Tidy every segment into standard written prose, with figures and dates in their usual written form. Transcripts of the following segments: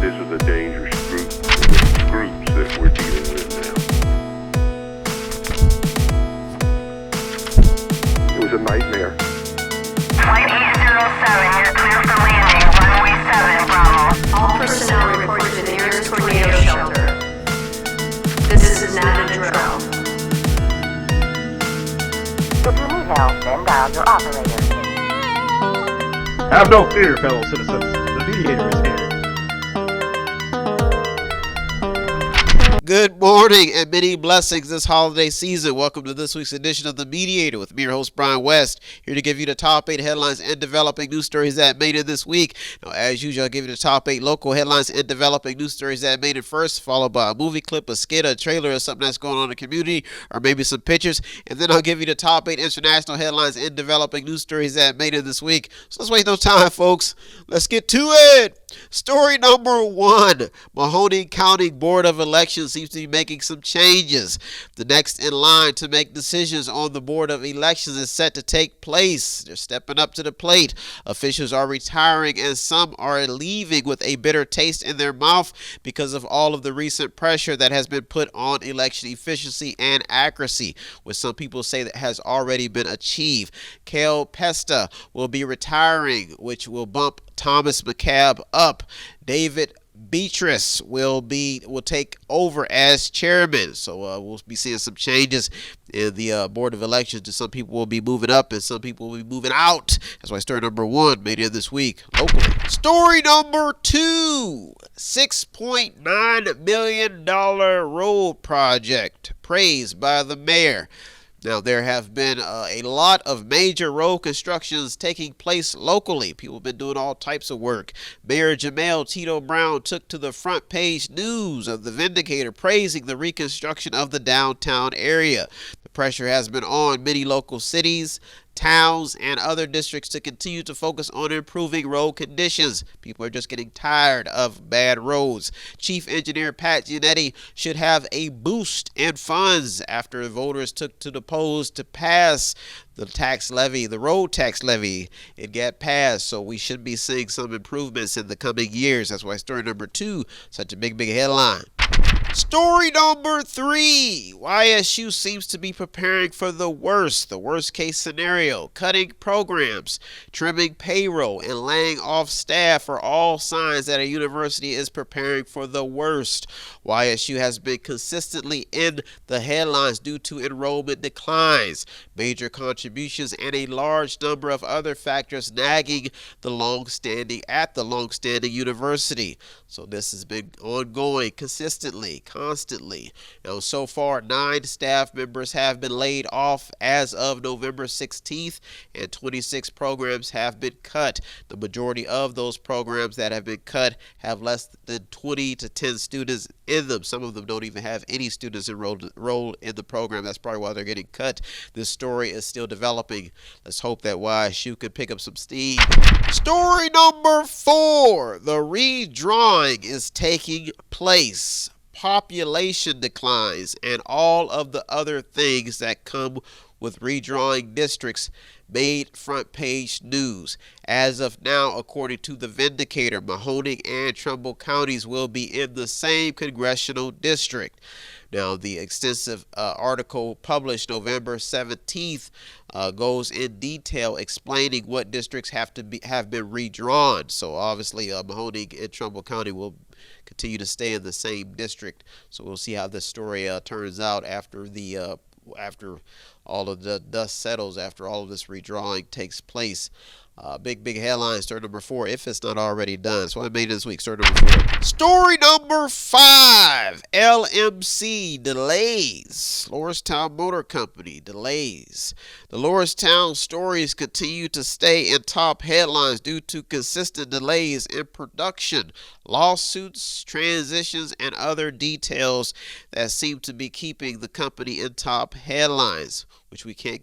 This is a dangerous groups that we're dealing with now. It was a nightmare. Flight 807, you're clear for landing. Runway 7, Bravo. All personnel report to the nearest tornado shelter. This is not a drill. If you need help, then dial your operator. Have no fear, fellow citizens. The Mediator is here. Good morning and many blessings this holiday season. Welcome to this week's edition of The Mediator with me, your host, Brian West, here to give you the top 8 headlines and developing news stories that made it this week. Now, as usual, I'll give you the top 8 local headlines and developing news stories that made it first, followed by a movie clip, a skit, a trailer, or something that's going on in the community, or maybe some pictures. And then I'll give you the top 8 international headlines and developing news stories that made it this week. So let's waste no time, folks. Let's get to it. Story number 1. Mahoning County Board of Elections seems to be making some changes. The next in line to make decisions on the Board of Elections is set to take place. They're stepping up to the plate. Officials are retiring and some are leaving with a bitter taste in their mouth because of all of the recent pressure that has been put on election efficiency and accuracy, which some people say that has already been achieved. Kel Pesta will be retiring, which will bump Thomas McCabe up. David Beatrice will take over as chairman. So we'll be seeing some changes in the Board of Elections. Some people will be moving up and some people will be moving out. That's why story number 1 made it this week locally. Story number 2. $6.9 million road project praised by the mayor. Now, there have been a lot of major road constructions taking place locally. People have been doing all types of work. Mayor Jamel Tito Brown took to the front page news of the Vindicator praising the reconstruction of the downtown area. The pressure has been on many local cities, towns, and other districts to continue to focus on improving road conditions. People are just getting tired of bad roads. Chief Engineer Pat Giannetti should have a boost in funds after voters took to the polls to pass the tax levy, the road tax levy. It got passed, so we should be seeing some improvements in the coming years. That's why story number 2, such a big headline. Story number 3. YSU seems to be preparing for the worst case scenario. Cutting programs, trimming payroll, and laying off staff are all signs that a university is preparing for the worst. YSU has been consistently in the headlines due to enrollment declines, major contributions, and a large number of other factors nagging the long-standing university. So this has been ongoing consistently, constantly. Now, so far, 9 staff members have been laid off as of November 16th, and 26 programs have been cut. The majority of those programs that have been cut have less than 20 to 10 students in them. Some of them don't even have any students enrolled in the program. That's probably why they're getting cut. This story is still developing. Let's hope that YSU can pick up some steam. Story number 4. The redrawing is taking place. Population declines and all of the other things that come with redrawing districts made front page news. As of now, according to the Vindicator, Mahoning and Trumbull counties will be in the same congressional district. Now, the extensive article published November 17th goes in detail explaining what districts have been redrawn. So obviously, Mahoning and Trumbull County will continue to stay in the same district. So we'll see how this story turns out after all of the dust settles, after all of this redrawing takes place. Big headline, story number 4, if it's not already done. So I made it this week, story number 4. Story number 5, LMC delays. Lordstown Motor Company delays. The Lordstown stories continue to stay in top headlines due to consistent delays in production, lawsuits, transitions, and other details that seem to be keeping the company in top headlines. which we can't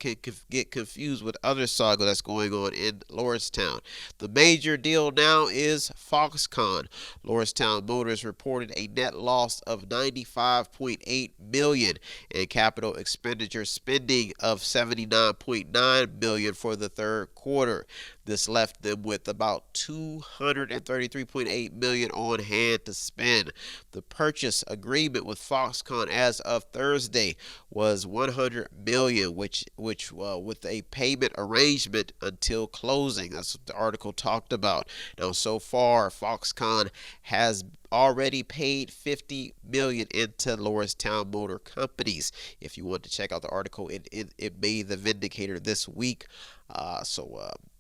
get confused with other saga that's going on in Lordstown. The major deal now is Foxconn. Lordstown Motors reported a net loss of $95.8 million and capital expenditure spending of $79.9 million for the third quarter. This left them with about $233.8 million on hand to spend. The purchase agreement with Foxconn as of Thursday was $100 million, which with a payment arrangement until closing. That's what the article talked about. Now, so far, Foxconn has already paid $50 million into Lordstown Motor Companies. If you want to check out the article, it made the Vindicator this week. A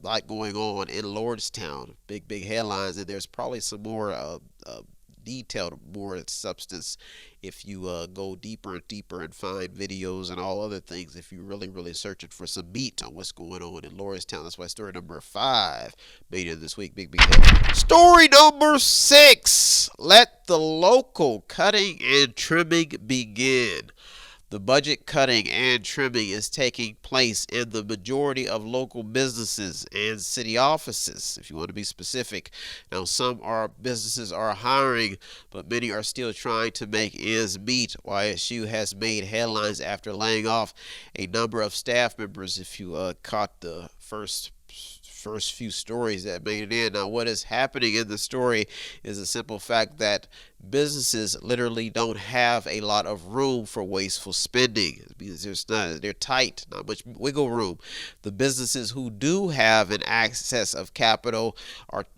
lot going on in Lordstown. Big headlines, and there's probably some more detailed, more substance if you go deeper and deeper and find videos and all other things. If you're really searching for some meat on what's going on in Lordstown, that's why story number 5 made it this week. Big headline. Story number 6. Let the local cutting and trimming begin. The budget cutting and trimming is taking place in the majority of local businesses and city offices, if you want to be specific. Now, some businesses are hiring, but many are still trying to make ends meet. YSU has made headlines after laying off a number of staff members, if you caught the first few stories that made it in. Now, what is happening in the story is a simple fact that businesses literally don't have a lot of room for wasteful spending because they're tight, not much wiggle room. The businesses who do have an access of capital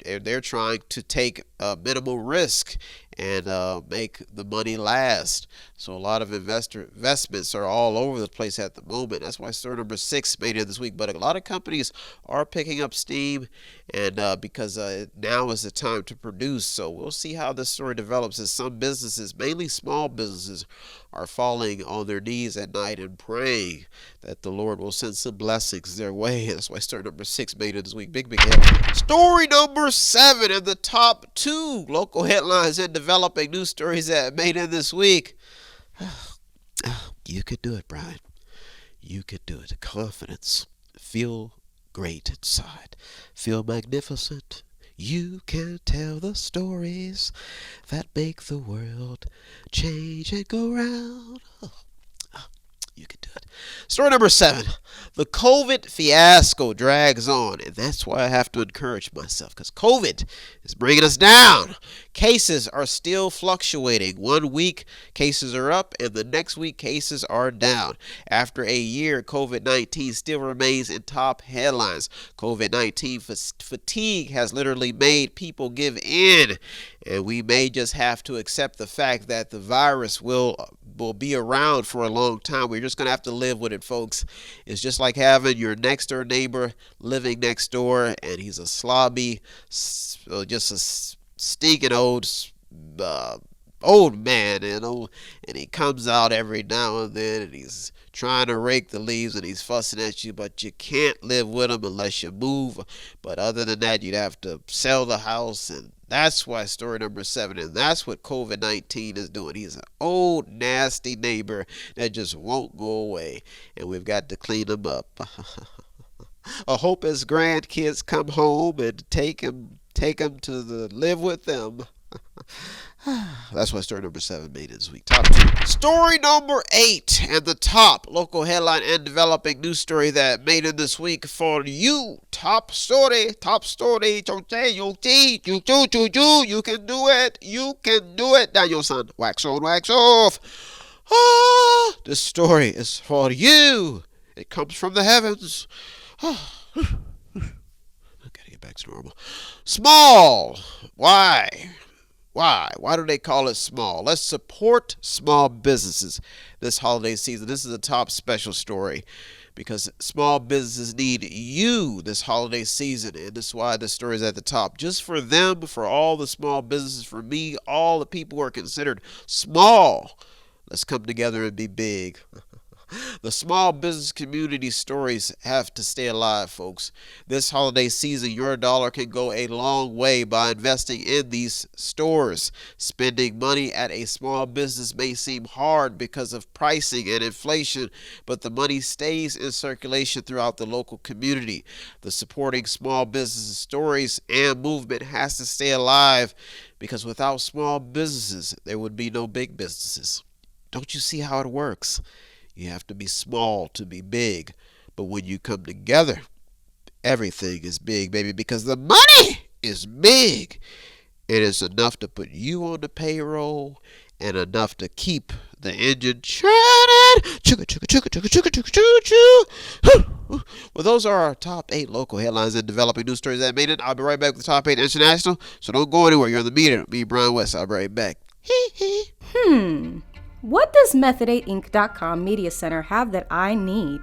they're trying to take minimal risk and make the money last. So a lot of investments are all over the place at the moment. That's why story number 6 made it this week. But a lot of companies are picking up steam, and because now is the time to produce. So we'll see how this story develops, as some businesses, mainly small businesses, are falling on their knees at night and praying that the Lord will send some blessings their way. That's why story number 6 made it this week. Big headline. Story number 7 in the top 2 local headlines and developing news stories that made it this week. You could do it, Brian. You could do it. Confidence. Feel great inside. Feel magnificent. You can tell the stories that make the world change and go round. You can do it. Story number 7. The COVID fiasco drags on, and that's why I have to encourage myself, because COVID is bringing us down. Cases are still fluctuating. 1 week, cases are up, and the next week, cases are down. After a year, COVID-19 still remains in top headlines. COVID-19 fatigue has literally made people give in, and we may just have to accept the fact that the virus will be around for a long time. We're just going to have to live with it, folks. It's just like having your next door neighbor living next door, and he's a slobby, just a stinking old man, and he comes out every now and then, and he's trying to rake the leaves, and he's fussing at you, but you can't live with him unless you move. But other than that, you'd have to sell the house, and that's why story number 7, and that's what COVID-19 is doing. He's an old, nasty neighbor that just won't go away, and we've got to clean him up. I hope his grandkids come home and take him to live with them. That's why story number 7 made it this week. Top 2. Story number 8 and the top local headline and developing news story that made it this week for you. Top story. You can do it. You can do it. Daniel son, wax on, wax off. This story is for you. It comes from the heavens. Gotta get back to normal. Small. Why? Why do they call it small? Let's support small businesses this holiday season. This is a top special story because small businesses need you this holiday season, and that's why the story is at the top. Just for them, for all the small businesses, for me, all the people who are considered small. Let's come together and be big. The small business community stories have to stay alive, folks. This holiday season, your dollar can go a long way by investing in these stores. Spending money at a small business may seem hard because of pricing and inflation, but the money stays in circulation throughout the local community. The supporting small business stories and movement has to stay alive because without small businesses, there would be no big businesses. Don't you see how it works? You have to be small to be big. But when you come together, everything is big, baby, because the money is big. It is enough to put you on the payroll and enough to keep the engine churning. Chugga, chugga, chugga, chugga, chugga, chugga, chugga, choo. Well, those are our top 8 local headlines and developing news stories that made it. I'll be right back with the top 8 international. So don't go anywhere. You're on the Mediator. Me, Brian West. I'll be right back. What does Method8Inc.com Media Center have that I need?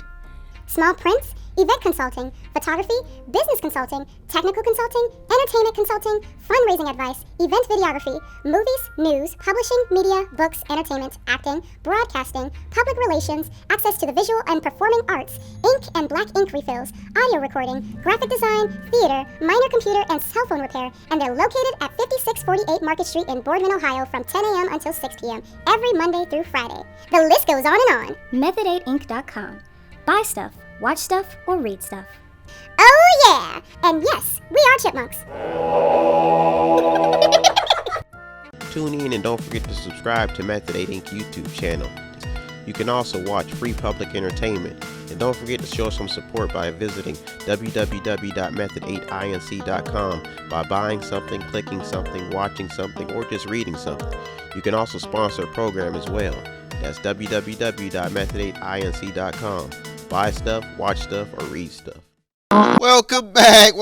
Small prints, event consulting, photography, business consulting, technical consulting, entertainment consulting, fundraising advice, event videography, movies, news, publishing, media, books, entertainment, acting, broadcasting, public relations, access to the visual and performing arts, ink and black ink refills, audio recording, graphic design, theater, minor computer and cell phone repair, and they're located at 5648 Market Street in Boardman, Ohio from 10 a.m. until 6 p.m. every Monday through Friday. The list goes on and on. Method8Inc.com. Buy stuff, watch stuff, or read stuff. Oh yeah! And yes, we are chipmunks. Tune in and don't forget to subscribe to Method 8 Inc. YouTube channel. You can also watch free public entertainment. And don't forget to show some support by visiting www.method8inc.com by buying something, clicking something, watching something, or just reading something. You can also sponsor a program as well. That's www.method8inc.com. Buy stuff, watch stuff, or read stuff. Welcome back.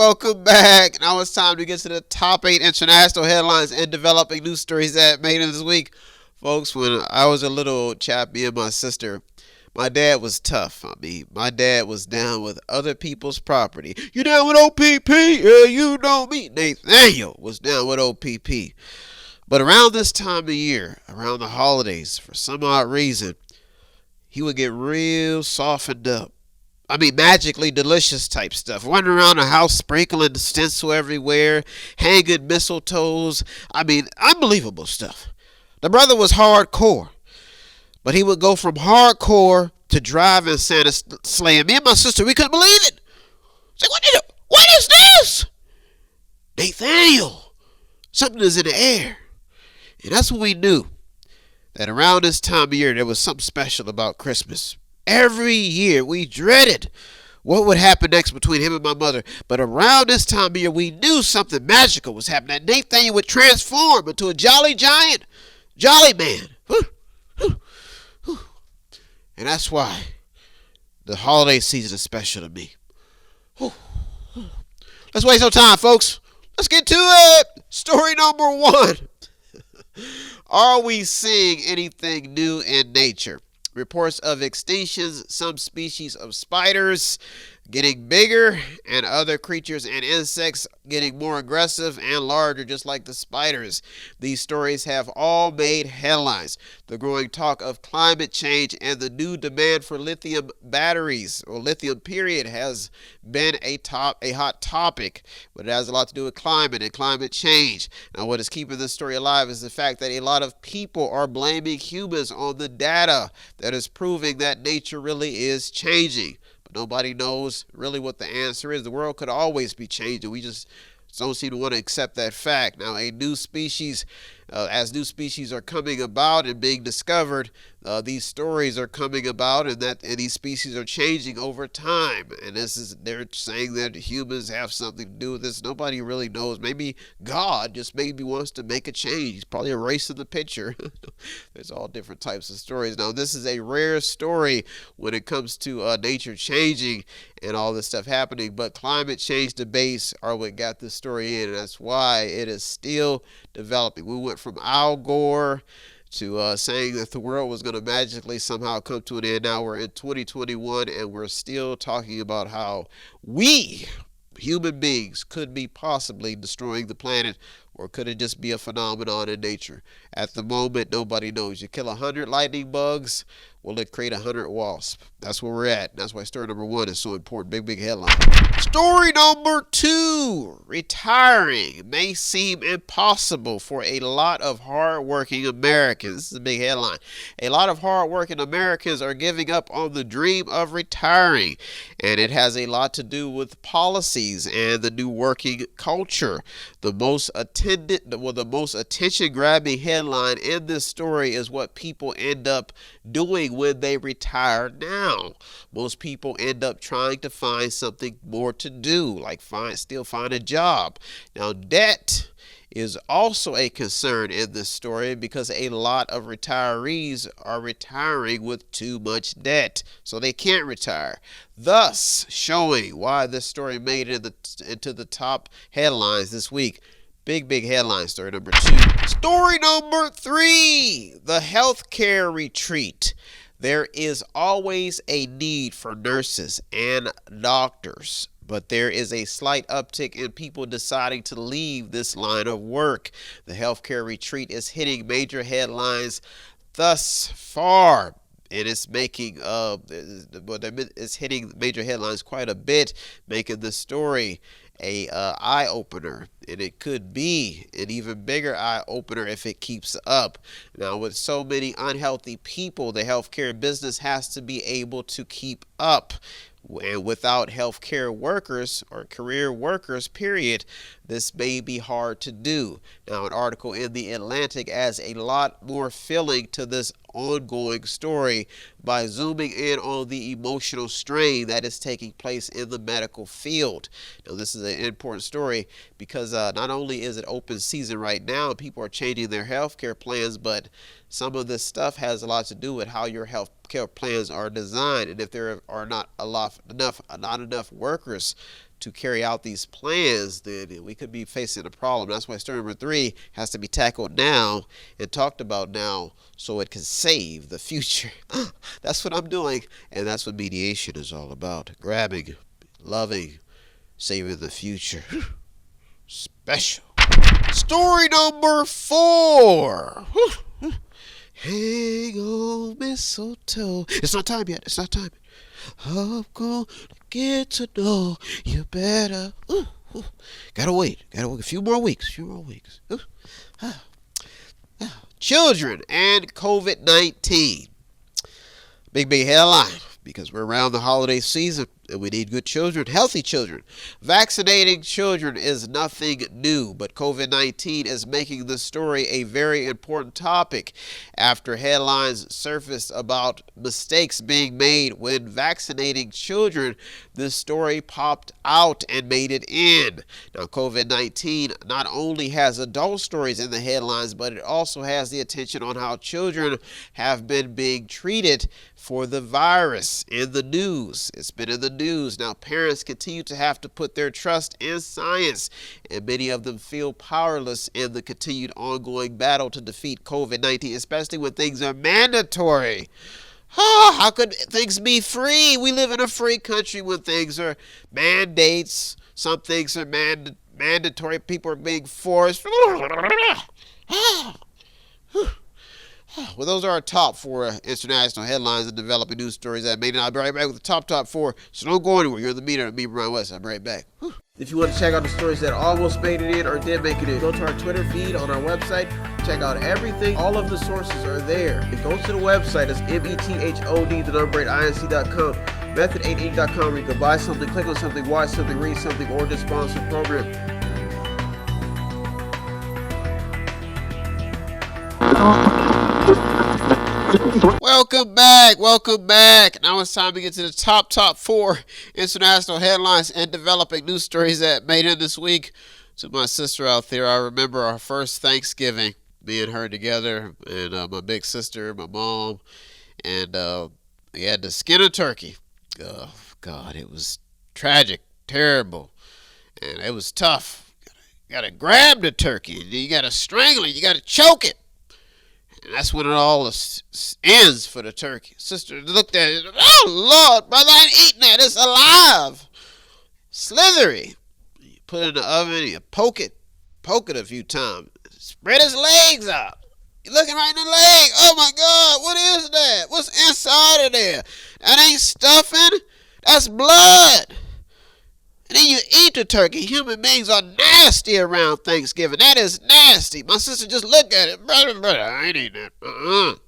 Now it's time to get to the top 8 international headlines and developing news stories that made it this week. Folks, when I was a little chap, me and my sister, my dad was tough. My dad was down with other people's property. You down with OPP? Yeah, you know me. Nathaniel was down with OPP. But around this time of year, around the holidays, for some odd reason, he would get real softened up. Magically delicious type stuff. Running around the house, sprinkling the stencil everywhere, hanging mistletoes. Unbelievable stuff. The brother was hardcore. But he would go from hardcore to driving Santa sleigh. Me and my sister, we couldn't believe it. Say, what is this? Nathaniel, something is in the air. And that's when we knew that around this time of year, there was something special about Christmas. Every year, we dreaded what would happen next between him and my mother. But around this time of year, we knew something magical was happening. That Nathaniel would transform into a jolly giant, jolly man. And that's why the holiday season is special to me. Let's waste no time, folks. Let's get to it. Story number 1. Are we seeing anything new in nature? Reports of extinctions, some species of spiders getting bigger, and other creatures and insects getting more aggressive and larger, just like the spiders. These stories have all made headlines. The growing talk of climate change and the new demand for lithium batteries, or lithium period, has been a hot topic, but it has a lot to do with climate and climate change. Now, what is keeping this story alive is the fact that a lot of people are blaming humans on the data that is proving that nature really is changing. Nobody knows really what the answer is. The world could always be changing. We just don't seem to want to accept that fact. Now, a new species, as new species are coming about and being discovered, these stories are coming about, and these species are changing over time. And they're saying that humans have something to do with this. Nobody really knows. Maybe God just maybe wants to make a change. He's probably erasing the picture. There's all different types of stories. Now, this is a rare story when it comes to nature changing and all this stuff happening. But climate change debates are what got this story in, and that's why it is still developing. We went from Al Gore to saying that the world was going to magically somehow come to an end. Now we're in 2021, and we're still talking about how we, human beings, could be possibly destroying the planet Or could it just be a phenomenon in nature? At the moment, nobody knows. You kill 100 lightning bugs, will it create 100 wasps? That's where we're at. That's why story number 1 is so important. Big, big headline. Story number 2. Retiring may seem impossible for a lot of hardworking Americans. This is a big headline. A lot of hardworking Americans are giving up on the dream of retiring. And it has a lot to do with policies and the new working culture. The most attention-grabbing headline in this story is what people end up doing when they retire now. Most people end up trying to find something more to do, like still find a job. Now, debt is also a concern in this story because a lot of retirees are retiring with too much debt, so they can't retire, thus showing why this story made it into the top headlines this week. Big, big headline, story number 2. Story number 3, the healthcare retreat. There is always a need for nurses and doctors, but there is a slight uptick in people deciding to leave this line of work. The healthcare retreat is hitting major headlines thus far, and it's it's hitting major headlines quite a bit, making the story a eye-opener, and it could be an even bigger eye-opener if it keeps up. Now, with so many unhealthy people, the healthcare business has to be able to keep up. And without healthcare workers or career workers, period, this may be hard to do. Now, an article in The Atlantic adds a lot more feeling to this ongoing story by zooming in on the emotional strain that is taking place in the medical field. Now, this is an important story because not only is it open season right now, people are changing their healthcare plans, but some of this stuff has a lot to do with how your healthcare plans are designed, and if there are not enough workers to carry out these plans, then we could be facing a problem. That's why story number 3 has to be tackled now and talked about now so it can save the future. That's what I'm doing, and that's what mediation is all about. Grabbing, loving, saving the future. Special. Story number 4. Hang on, mistletoe. It's not time yet. It's not time. I'm gonna get to know you better. Gotta wait a few more weeks. Children and COVID-19. Big headline because we're around the holiday season and we need good children, healthy children. Vaccinating children is nothing new, but COVID-19 is making the story a very important topic after headlines surfaced about mistakes being made when vaccinating children. This story popped out and made it in. Now, COVID-19 not only has adult stories in the headlines, but it also has the attention on how children have been being treated for the virus in the news. It's been in the news. Now, parents continue to have to put their trust in science, and many of them feel powerless in the continued ongoing battle to defeat COVID-19, especially when things are mandatory. How could things be free? We live in a free country when things are mandates. Some things are mandatory. People are being forced. Well, those are our top 4 international headlines and developing news stories that made it. I'll be right back with the top 4. So don't go anywhere. You're in the Mediator. Me, Brian West. I'll be right back. If you want to check out the stories that almost made it in or did make it in, go to our Twitter feed on our website. Check out everything. All of the sources are there. And go to the website. It's method8inc.com. Method8inc.com where you can buy something, click on something, watch something, read something, or just sponsor a program. Welcome back. Now it's time to get to the top 4 international headlines and developing news stories that made it this week. To my sister out there, I remember our first Thanksgiving, me and her together, and my big sister, my mom, and we had to skin a turkey. Oh, God, it was tragic, terrible, and it was tough. You gotta grab the turkey, you gotta strangle it, you gotta choke it. And that's when it all ends for the turkey. Sister looked at it. Oh, Lord, brother, I ain't eating that. It's alive. Slithery. You put it in the oven, you poke it poke it a few times. Spread his legs out. You're looking right in the leg. Oh my God, what is that? What's inside of there? That ain't stuffing. That's blood. And then you eat the turkey. Human beings are nasty around Thanksgiving. That is nasty. My sister just looked at it. Brother, I ain't eating that.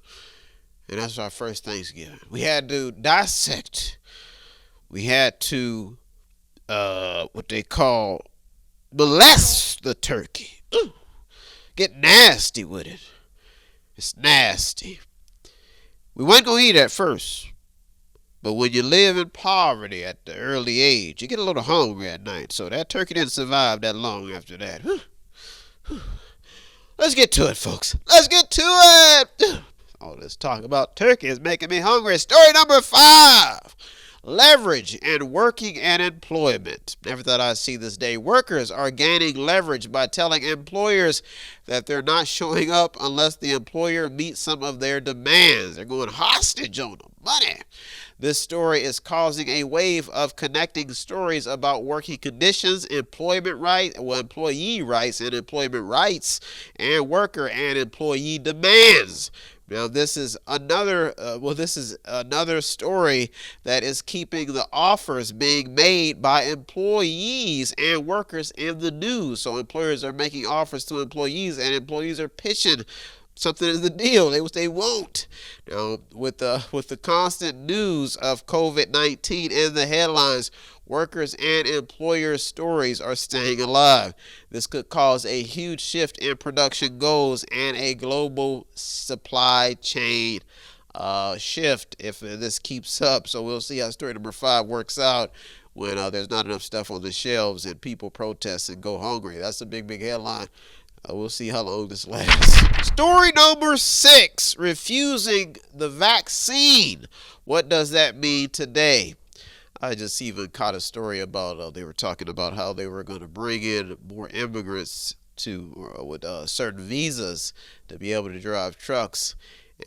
And that's our first Thanksgiving. We had to dissect. We had to, what they call, molest the turkey. Get nasty with it. It's nasty. We weren't going to eat at first. But when you live in poverty at the early age, you get a little hungry at night. So that turkey didn't survive that long after that. Let's get to it, folks. Let's get to it. All this talk about turkey is making me hungry. Story number 5. Leverage in working and employment. Never thought I'd see this day. Workers are gaining leverage by telling employers that they're not showing up unless the employer meets some of their demands. They're going hostage on the money. This story is causing a wave of connecting stories about working conditions, employee rights, and employment rights, and worker and employee demands. Now, this is another story that is keeping the offers being made by employees and workers in the news. So employers are making offers to employees, and employees are pitching something in the deal they won't. Now, with the constant news of COVID-19 in the headlines, workers and employers' stories are staying alive. This could cause a huge shift in production goals and a global supply chain shift if this keeps up. So we'll see how story number 5 works out when there's not enough stuff on the shelves and people protest and go hungry. That's a big headline. We'll see how long this lasts. Story number 6, refusing the vaccine. What does that mean today? I just even caught a story about, they were talking about how they were going to bring in more immigrants with certain visas to be able to drive trucks.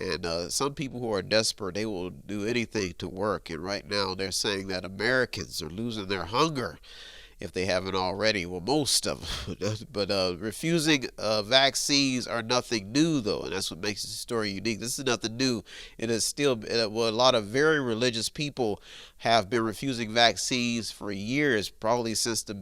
And some people who are desperate, they will do anything to work. And right now they're saying that Americans are losing their hunger if they haven't already. Well, most of them. But refusing vaccines are nothing new, though, and that's what makes the story unique. This is nothing new. It is still, a lot of very religious people have been refusing vaccines for years, probably since the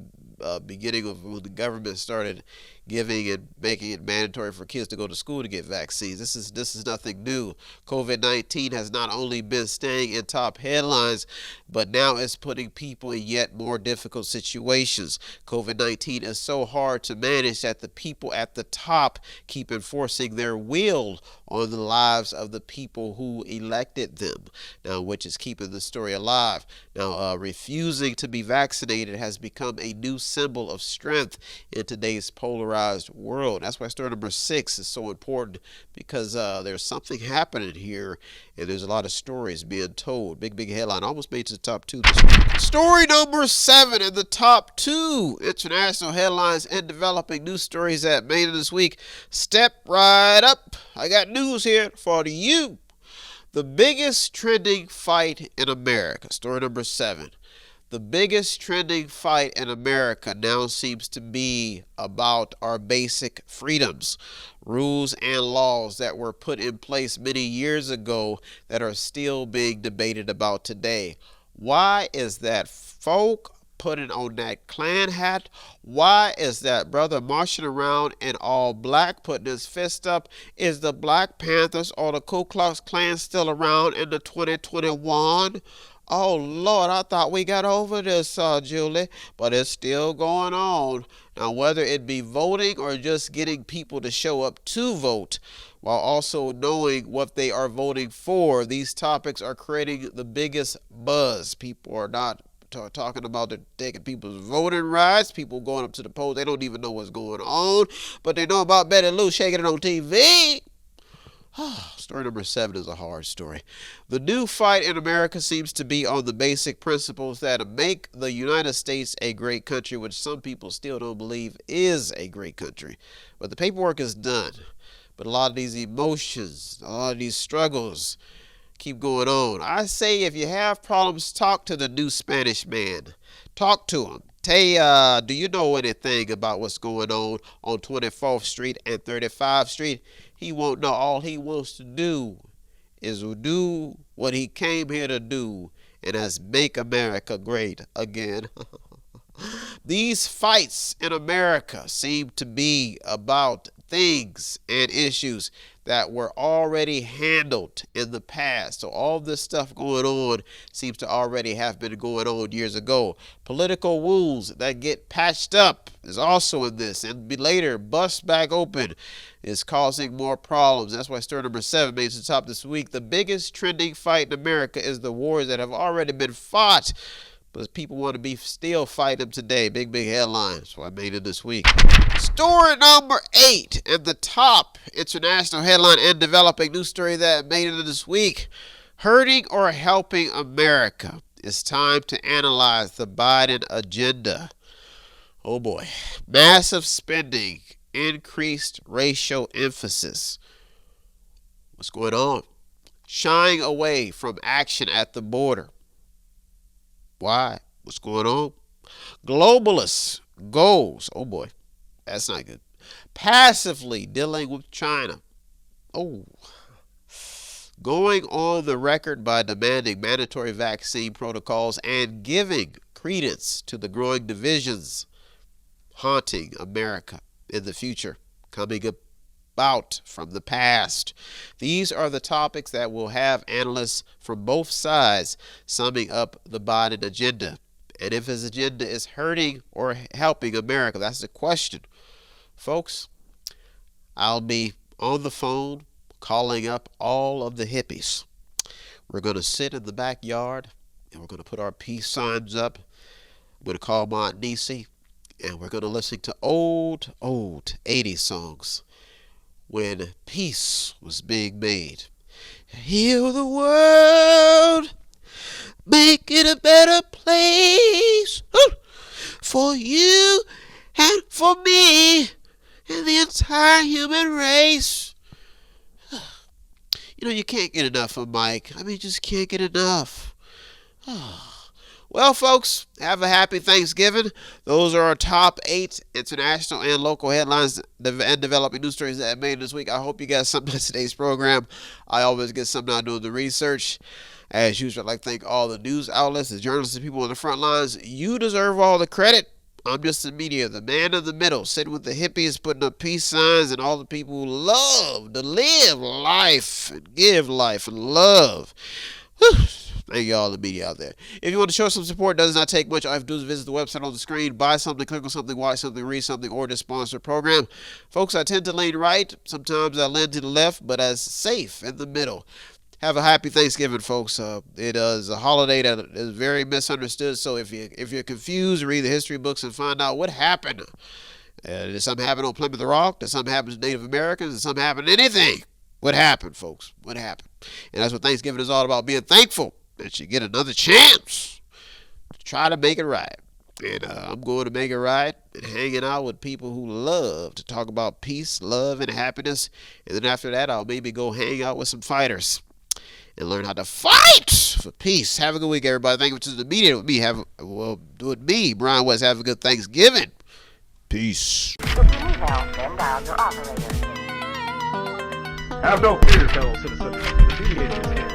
beginning of when the government started giving and making it mandatory for kids to go to school to get vaccines. This is nothing new. COVID-19 has not only been staying in top headlines, but now it's putting people in yet more difficult situations. COVID-19 is so hard to manage that the people at the top keep enforcing their will on the lives of the people who elected them, now, which is keeping the story alive. Now, refusing to be vaccinated has become a new symbol of strength in today's polarized world. That's why story number 6 is so important, because there's something happening here, and there's a lot of stories being told. Big headline, almost made to the top 2 this week. Story number 7 in the top 2 international headlines and developing news stories that made it this week. Step right up. I got news here for you. The biggest trending fight in America. Story number 7. The biggest trending fight in America now seems to be about our basic freedoms, rules and laws that were put in place many years ago that are still being debated about today. Why is that folk putting on that Klan hat? Why is that brother marching around in all black, putting his fist up? Is the Black Panthers or the Ku Klux Klan still around in the 2021? Oh, Lord, I thought we got over this, Julie, but it's still going on. Now, whether it be voting or just getting people to show up to vote, while also knowing what they are voting for, these topics are creating the biggest buzz. People are not talking about they're taking people's voting rights, people going up to the polls. They don't even know what's going on, but they know about Betty Lou shaking it on TV. Story number 7 is a hard story. The new fight in America seems to be on the basic principles that make the United States a great country, which some people still don't believe is a great country. But the paperwork is done. But a lot of these emotions, a lot of these struggles keep going on. I say if you have problems, talk to the new Spanish man. Talk to him. Tay, do you know anything about what's going on 24th Street and 35th Street? He won't know. All he wants to do is do what he came here to do, and that's make America great again. These fights in America seem to be about things and issues that were already handled in the past. So all this stuff going on seems to already have been going on years ago. Political wounds that get patched up is also in this, and be later bust back open is causing more problems. That's why story number 7 made it to the top this week. The biggest trending fight in America is the wars that have already been fought, but people want to be still fight them today. Big headlines. So I made it this week. Story number 8 and the top international headline and developing news story that made it this week. Hurting or helping America? It's time to analyze the Biden agenda. Oh boy. Massive spending, increased racial emphasis. What's going on? Shying away from action at the border. Why? What's going on? Globalist goals. Oh boy, that's not good. Passively dealing with China. Oh. Going on the record by demanding mandatory vaccine protocols and giving credence to the growing divisions haunting America in the future, coming about from the past. These are the topics that will have analysts from both sides summing up the Biden agenda. And if his agenda is hurting or helping America, that's the question. Folks, I'll be on the phone calling up all of the hippies. We're going to sit in the backyard and we're going to put our peace signs up. I'm going to call my Aunt Niecy and we're going to listen to old 80s songs when peace was being made. Heal the world, make it a better place for you and for me and the entire human race. You know, you can't get enough of Mike. I mean, just can't get enough. Well, folks, have a happy Thanksgiving. Those are our top 8 international and local headlines and developing news stories that I made this week. I hope you got something out of today's program. I always get something out of doing the research. As usual, I'd like to thank all the news outlets, the journalists, and people on the front lines. You deserve all the credit. I'm just the media, the man in the middle, sitting with the hippies, putting up peace signs, and all the people who love to live life and give life and love. Whew. Thank you all, the media out there. If you want to show some support, it does not take much. All you have to do is visit the website on the screen, buy something, click on something, watch something, read something, or just sponsor a program. Folks, I tend to lean right. Sometimes I lean to the left, but as safe in the middle. Have a happy Thanksgiving, folks. It is a holiday that is very misunderstood. So if you're confused, read the history books and find out what happened. Did something happen on Plymouth Rock? Did something happen to Native Americans? Did something happen to anything? What happened, folks? What happened? And that's what Thanksgiving is all about, being thankful that you get another chance to try to make it right. And I'm going to make it right and hanging out with people who love to talk about peace, love, and happiness. And then after that, I'll maybe go hang out with some fighters and learn how to fight for peace. Have a good week, everybody. Thank you for the media with me. Brian West. Have a good Thanksgiving. Peace. Have no fear, fellow citizens. The Mediator is here.